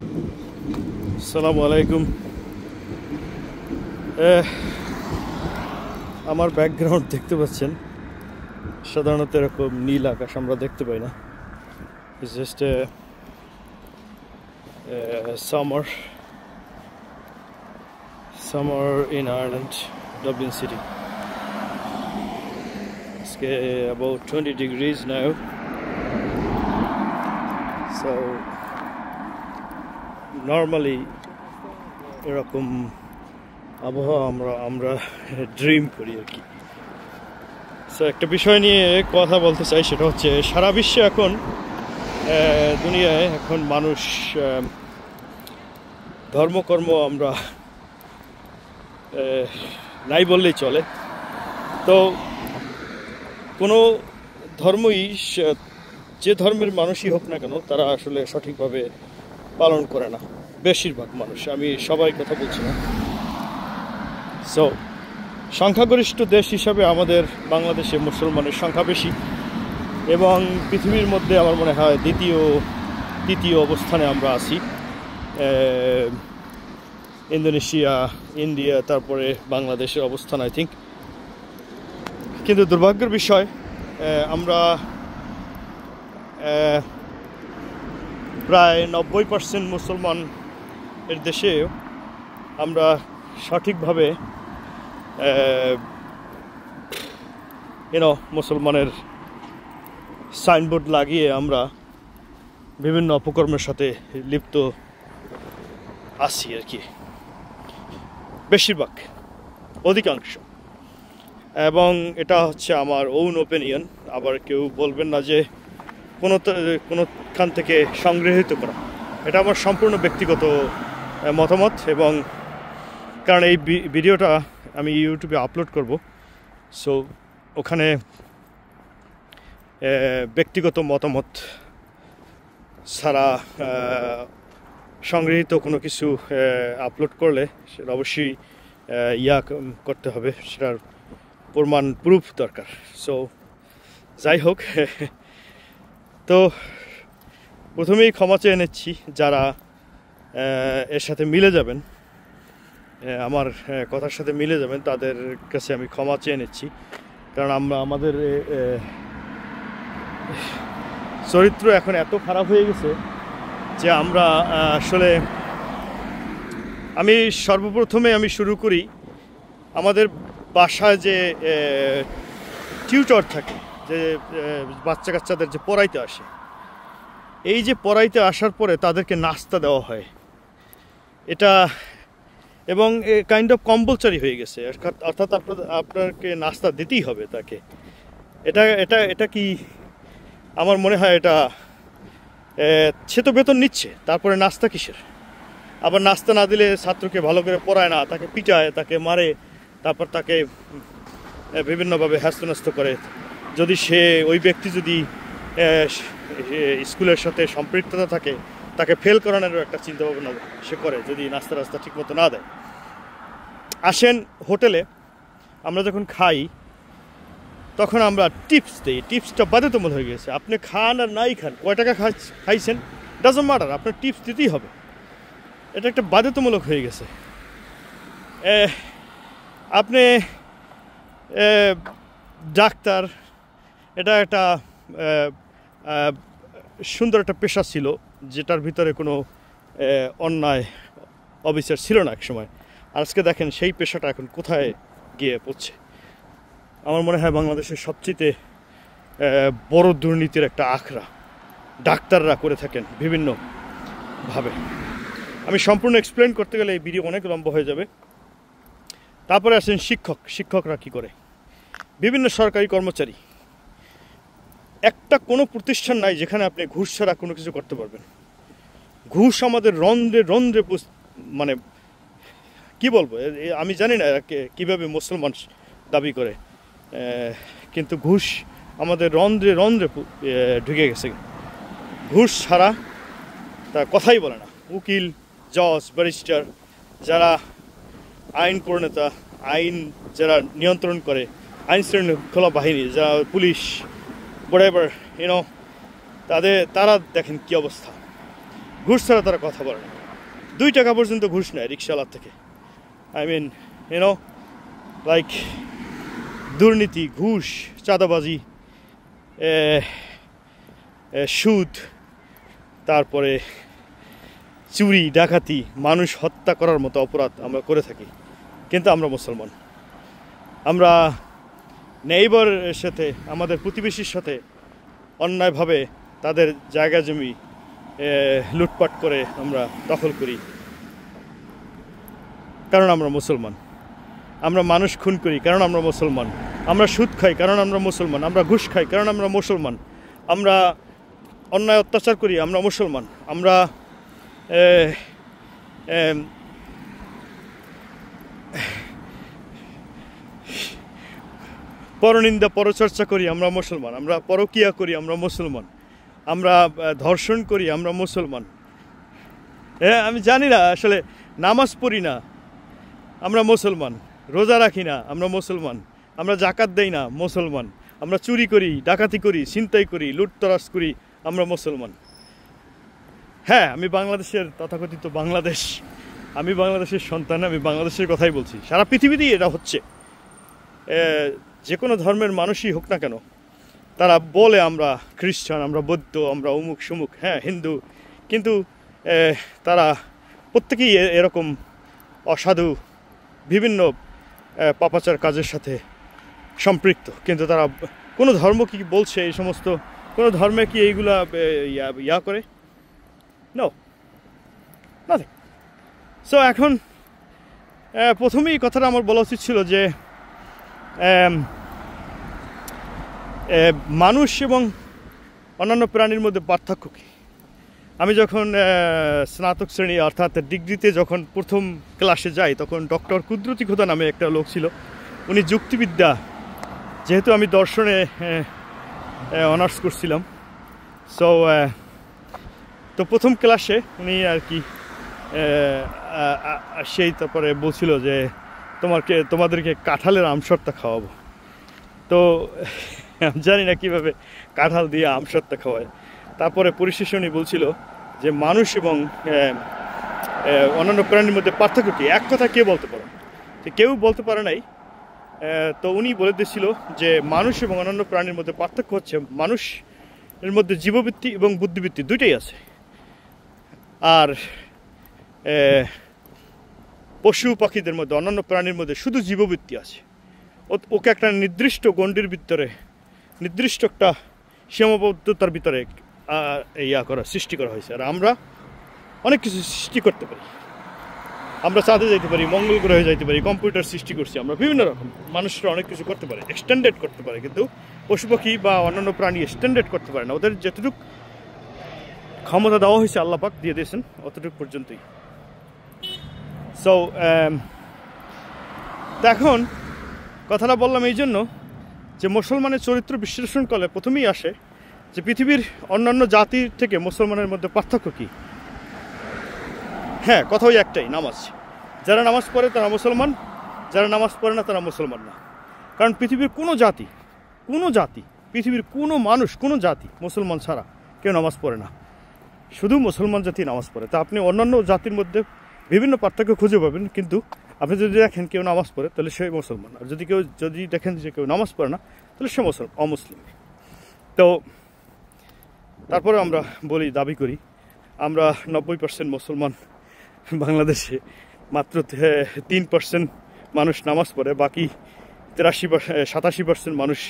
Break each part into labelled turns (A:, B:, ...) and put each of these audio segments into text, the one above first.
A: আসসালামু আলাইকুম। আমার ব্যাকগ্রাউন্ড দেখতে পাচ্ছেন, সাধারণত এরকম নীল আকাশ আমরা দেখতে পাই না। It's just summer in Ireland, Dublin city. আজকে about 20 degrees now, so normally এরকম আবহাওয়া আমরা ড্রিম করি আর কি। সো একটা বিষয় নিয়ে কথা বলতে চাই, সেটা হচ্ছে সারা বিশ্বে এখন দুনিয়ায় এখন মানুষ ধর্মকর্ম আমরা নাই বললেই চলে। তো কোনো ধর্মই, যে ধর্মের মানুষই হোক না কেন, তারা আসলে সঠিকভাবে পালন করে না বেশিরভাগ মানুষ। আমি সবাই কথা বলছি না। সো সংখ্যাগরিষ্ঠ দেশ হিসাবে আমাদের বাংলাদেশে মুসলমানের সংখ্যা বেশি, এবং পৃথিবীর মধ্যে আমার মনে হয় তৃতীয় অবস্থানে আমরা আছি। ইন্দোনেশিয়া, ইন্ডিয়া, তারপরে বাংলাদেশের অবস্থান আই থিঙ্ক। কিন্তু দুর্ভাগ্যের বিষয়, আমরা প্রায় 90% মুসলমান এর দেশে আমরা সঠিকভাবে মুসলমানের সাইনবোর্ড লাগিয়ে আমরা বিভিন্ন অপকর্মের সাথে লিপ্ত আছি আর কি, বেশিরভাগ, অধিকাংশ। এবং এটা হচ্ছে আমার ওন ওপিনিয়ন। আবার কেউ বলবেন না যে কোনোখান থেকে সংগৃহীত করা। এটা আমার সম্পূর্ণ ব্যক্তিগত মতামত, এবং কারণ এই ভিডিওটা আমি ইউটিউবে আপলোড করব, সো ওখানে ব্যক্তিগত মতামত ছাড়া সংগৃহীত কোনো কিছু আপলোড করলে সেটা অবশ্যই করতে হবে, সেটার প্রুফ দরকার। সো যাই হোক, তো প্রথমেই ক্ষমা চেয়ে নিচ্ছি যারা এর সাথে মিলে যাবেন, আমার কথার সাথে মিলে যাবেন, তাদের কাছে আমি ক্ষমা চেয়ে নিচ্ছি। কারণ আমাদের চরিত্র এখন এত খারাপ হয়ে গেছে যে আমরা আসলে, সর্বপ্রথমে আমি শুরু করি, আমাদের বাসায় যে টিউটর থাকে, যে বাচ্চা কাচ্চাদের যে পড়াইতে আসে, এই যে পড়াইতে আসার পরে তাদেরকে নাস্তা দেওয়া হয়, এটা এবং কাইন্ড অফ কম্পালসারি হয়ে গেছে। অর্থাৎ আপনাকে নাস্তা দিতেই হবে তাকে। এটা এটা এটা কি, আমার মনে হয় এটা, সে তো বেতন নিচ্ছে, তারপরে নাস্তা কিসের? আবার নাস্তা না দিলে ছাত্রকে ভালো করে পড়ায় না, তাকে পিটায়, তাকে মারে, তারপর তাকে বিভিন্নভাবে হ্যাস্ত করে। যদি ওই ব্যক্তি যদি স্কুলের সাথে সম্পৃক্ততা থাকে, তাকে ফেল করানোরও একটা চিন্তাভাবনা সে করে, যদি নাস্তা ঠিকমতো না দেয়। আসেন হোটেলে, আমরা যখন খাই তখন আমরা টিপস দিই। টিপসটা বাধ্যতামূলক হয়ে গেছে। আপনি খান আর নাই খান, কয় টাকা খাইছেন ডাজন্ট ম্যাটার, আপনার টিপস দিতেই হবে। এটা একটা বাধ্যতামূলক হয়ে গেছে। আপনি ডাক্তার, এটা একটা সুন্দর একটা পেশা ছিল, যেটার ভিতরে কোনো অন্যায় অবিচার ছিল না এক সময়। আজকে দেখেন সেই পেশাটা এখন কোথায় গিয়ে পড়ছে। আমার মনে হয় বাংলাদেশের সবচেয়ে বড় দুর্নীতির একটা আখড়া ডাক্তাররা করে থাকেন বিভিন্নভাবে। আমি সম্পূর্ণ এক্সপ্লেন করতে গেলে এই ভিডিও অনেক লম্বা হয়ে যাবে। তারপরে আসেন শিক্ষকরা কি করে, বিভিন্ন সরকারি কর্মচারী। কোনো প্রতিষ্ঠান নাই যেখানে আপনি ঘুষ ছাড়া কোনো কিছু করতে পারবেন। ঘুষ আমাদের রন্ধ্রে মানে কি বলবো, আমি জানি না কীভাবে মুসলমান দাবি করে, কিন্তু ঘুষ আমাদের রন্ধ্রে ঢুকে গেছে। ঘুষ ছাড়া তা কথাই বলে না। উকিল, জজ, ব্যারিস্টার, যারা আইন প্রণেতা, আইন যারা নিয়ন্ত্রণ করে, আইন শৃঙ্খলা বাহিনী, যারা পুলিশ, whatever, তারা দেখেন কি অবস্থা। ঘুষ ছাড়া তারা কথা বলে না। 2 টাকা পর্যন্ত ঘুষ নেয় রিক্সাওয়ালার থেকে। আই মিন লাইক দুর্নীতি, ঘুষ, চাঁদাবাজি, সুদ, তারপরে চুরি, ডাকাতি, মানুষ হত্যা করার মতো অপরাধ আমরা করে থাকি। কিন্তু আমরা মুসলমান, আমরা নেইবারের সাথে, আমাদের প্রতিবেশীর সাথে অন্যায়ভাবে তাদের জায়গা জমি লুটপাট করে আমরা দখল করি, কারণ আমরা মুসলমান। আমরা মানুষ খুন করি কারণ আমরা মুসলমান। আমরা সুদ খাই কারণ আমরা মুসলমান। আমরা ঘুষ খাই কারণ আমরা মুসলমান। আমরা অন্যায় অত্যাচার করি, আমরা মুসলমান। আমরা পরনিন্দা পরচর্চা করি, আমরা মুসলমান। আমরা পরকিয়া করি, আমরা মুসলমান। আমরা ধর্ষণ করি, আমরা মুসলমান। আমি জানি না, আসলে নামাজ পড়ি না, আমরা মুসলমান। রোজা রাখি না, আমরা মুসলমান। আমরা জাকাত দেই না, মুসলমান। আমরা চুরি করি, ডাকাতি করি, ছিনতাই করি, লুটতরাজ করি, আমরা মুসলমান। হ্যাঁ, আমি বাংলাদেশের তথাকথিত বাংলাদেশ, আমি বাংলাদেশের সন্তান, আমি বাংলাদেশের কথাই বলছি। সারা পৃথিবীতেই এটা হচ্ছে। যে কোনো ধর্মের মানুষই হোক না কেন, তারা বলে আমরা খ্রিস্টান, আমরা বৌদ্ধ, আমরা অমুক সমুক, হ্যাঁ হিন্দু, কিন্তু তারা প্রত্যেকেই এরকম অসাধু বিভিন্ন পাপাচার কাজের সাথে সম্পৃক্ত। কিন্তু তারা কোনো ধর্ম কি বলছে এই সমস্ত, কোনো ধর্মে কি এইগুলা ইয়া করে? No, nothing. সো এখন প্রথমেই কথাটা আমার বলা উচিত ছিল যে মানুষ এবং অন্যান্য প্রাণীর মধ্যে পার্থক্য কী। আমি যখন স্নাতক শ্রেণী অর্থাৎ ডিগ্রিতে যখন প্রথম ক্লাসে যাই, তখন ডক্টর কুদরতি খোদা নামে একটা লোক ছিল। উনি যুক্তিবিদ্যা, যেহেতু আমি দর্শনে অনার্স করছিলাম, তো প্রথম ক্লাসে উনি আর কি সেই তারপরে বলছিল যে তোমাদেরকে কাঁঠালের আমসত্ত্বা খাওয়াবো। তো জানি না কীভাবে কাঁঠাল দিয়ে আমসত্ত্বা খাওয়ায়। তারপরে পরিশেষে উনি বলছিল যে মানুষ এবং অন্যান্য প্রাণীর মধ্যে পার্থক্য কী। এক কথা কে বলতে পারে? কেউ বলতে পারে নাই। তো উনি বলে দিয়েছিল যে মানুষ এবং অন্যান্য প্রাণীর মধ্যে পার্থক্য হচ্ছে মানুষের মধ্যে জীববৃত্তি এবং বুদ্ধিবৃত্তি দুইটাই আছে, আর পশু পাখিদের মধ্যে, অন্যান্য প্রাণীর মধ্যে শুধু জীববৃত্তি আছে। ওকে একটা নির্দিষ্ট গণ্ডির ভিতরে, নির্দিষ্ট একটা সীমাবদ্ধতার ভিতরে সৃষ্টি করা হয়েছে। আর আমরা অনেক কিছু সৃষ্টি করতে পারি। আমরা চাঁদে যাইতে পারি, মঙ্গল গ্রহে যাইতে পারি, কম্পিউটার সৃষ্টি করছি আমরা, বিভিন্ন রকম। মানুষরা অনেক কিছু করতে পারে, এক্সটেন্ডেড করতে পারে, কিন্তু পশু পাখি বা অন্যান্য প্রাণী এক্সটেন্ডেড করতে পারে না। ওদের যেতটুকু ক্ষমতা দেওয়া হয়েছে আল্লাহ পাক দিয়ে দিয়েছেন, অতটুকু পর্যন্তই। সো এখন কথাটা বললাম এই জন্য যে মুসলমানের চরিত্র বিশ্লেষণ করলে প্রথমেই আসে যে পৃথিবীর অন্যান্য জাতির থেকে মুসলমানের মধ্যে পার্থক্য কী। হ্যাঁ, কথা ওই একটাই, নামাজ। যারা নামাজ পড়ে তারা মুসলমান, যারা নামাজ পড়ে না তারা মুসলমান না। কারণ পৃথিবীর কোনো জাতি, পৃথিবীর কোনো মানুষ, কোনো জাতি মুসলমান ছাড়া কেউ নামাজ পড়ে না। শুধু মুসলমান জাতি নামাজ পড়ে। তা আপনি অন্যান্য জাতির মধ্যে বিভিন্ন পার্থক্য খুঁজে পাবেন, কিন্তু আপনি যদি দেখেন কেউ নামাজ পড়ে তাহলে সে মুসলমান, আর যদি দেখেন যে কেউ নামাজ পড়ে না তাহলে সে অমুসলিম। তো তারপরে আমরা দাবি করি আমরা 90% মুসলমান। বাংলাদেশে মাত্র 3% মানুষ নামাজ পড়ে, বাকি 87% মানুষ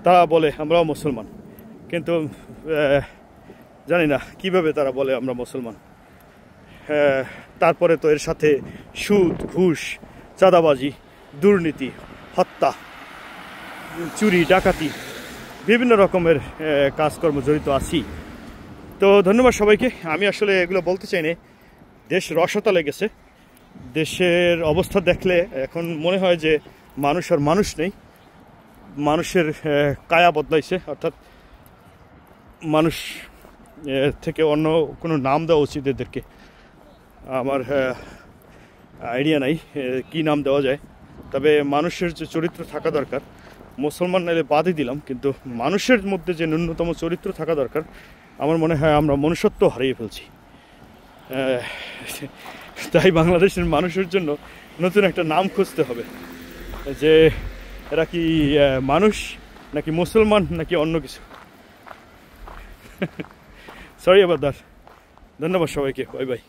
A: তারা বলে আমরাও মুসলমান। কিন্তু জানি না কিভাবে তারা বলে আমরা মুসলমান। তারপরে তো এর সাথে সুদ, ঘুষ, চাঁদাবাজি, দুর্নীতি, হত্যা, চুরি, ডাকাতি, বিভিন্ন রকমের কাজকর্ম জড়িত আছি। তো ধন্যবাদ সবাইকে। আমি আসলে এগুলো বলতে চাই না। দেশ রসতালে গেছে। দেশের অবস্থা দেখলে এখন মনে হয় যে মানুষ আর মানুষ নেই, মানুষের কায়া বদলাইছে, অর্থাৎ মানুষ থেকে অন্য কোনো নাম দেওয়া উচিত এদেরকে। আমার আইডিয়া নাই কি নাম দেওয়া যায়, তবে মানুষের যে চরিত্র থাকা দরকার, মুসলমান নাইলে বাদই দিলাম, কিন্তু মানুষের মধ্যে যে ন্যূনতম চরিত্র থাকা দরকার, আমার মনে হয় আমরা মনুষ্যত্ব হারিয়ে ফেলছি। তাই বাংলাদেশের মানুষের জন্য নতুন একটা নাম খুঁজতে হবে, যে এরা কি মানুষ নাকি মুসলমান নাকি অন্য কিছু। সরি আবার ধন্যবাদ সবাইকে, বাই বাই।